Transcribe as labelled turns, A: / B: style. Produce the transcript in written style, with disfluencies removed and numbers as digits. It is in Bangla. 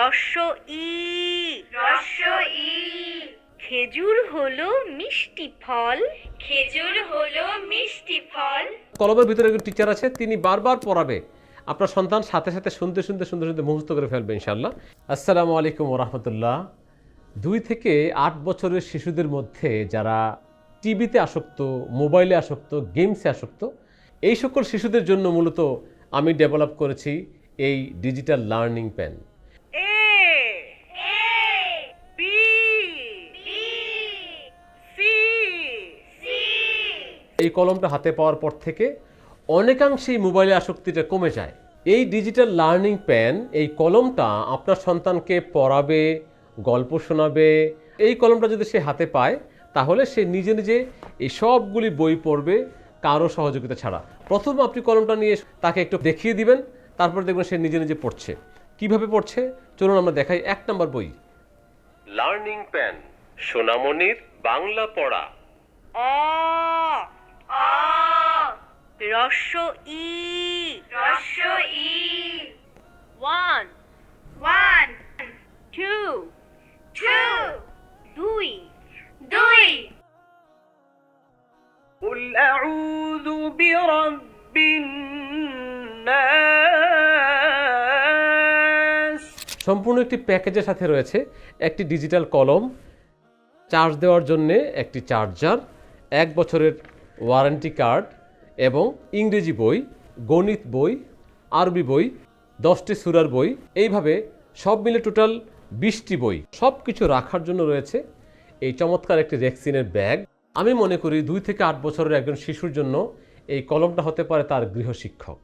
A: রস্য ই।
B: রস্য ই।
A: খেজুর হলো মিষ্টি ফল।
B: খেজুর হলো মিষ্টি ফল।
C: কলমের ভিতরে একজন টিচার আছে, তিনি বারবার পড়াবে, আপনার সন্তান সাথে সাথে শুনতে শুনতে শুনতে শুনতে মুখস্থ করে ফেলবে ইনশাআল্লাহ। আসসালামু আলাইকুম ওয়া রাহমাতুল্লাহ। 2 থেকে 8 বছরের শিশুদের মধ্যে যারা টিভিতে আসক্ত, মোবাইলে আসক্ত, গেমসে আসক্ত, এই সকল শিশুদের জন্য মূলত আমি ডেভেলপ করেছি এই digital learning pen.
A: A B C.
C: এই কলমটা হাতে পাওয়ার পর থেকে অনেকাংশেই মোবাইলে আসক্তিটা কমে যায়। এই ডিজিটাল লার্নিং পেন, এই কলমটা আপনার সন্তানকে পড়াবে, গল্প শোনাবে। এই কলমটা যদি সে হাতে পায় তাহলে সে নিজে নিজে এই সবগুলি বই পড়বে কারো সহযোগিতা ছাড়া। প্রথম আপনি কলমটা নিয়ে তাকে একটু দেখিয়ে দিবেন, তারপর দেখবেন সে নিজে নিজে পড়ছে। কিভাবে পড়ছে চলুন আমরা দেখাই। 1 নম্বর বই, লার্নিং পেন, সোনামণির বাংলা পড়া।
A: অ
B: অ।
A: রস্য ই।
B: রস্য ই।
A: 1
B: 1
A: 2
B: 2
A: 2
B: 2
A: قل أعوذ برب الناس।
C: সম্পূর্ণ একটি প্যাকেজের সাথে রয়েছে একটি ডিজিটাল কলম, চার্জ দেওয়ার জন্যে একটি চার্জার, 1 বছরের ওয়ারেন্টি কার্ড এবং ইংরেজি বই, গণিত বই, আরবি বই, 10টি সূরার বই, এইভাবে সব মিলে টোটাল 20টি বই। সব কিছু রাখার জন্য রয়েছে এই চমৎকার একটি রেক্সিনের ব্যাগ। আমি মনে করি 2 থেকে 8 বছরের একজন শিশুর জন্য এই কলমটা হতে পারে তার গৃহশিক্ষক।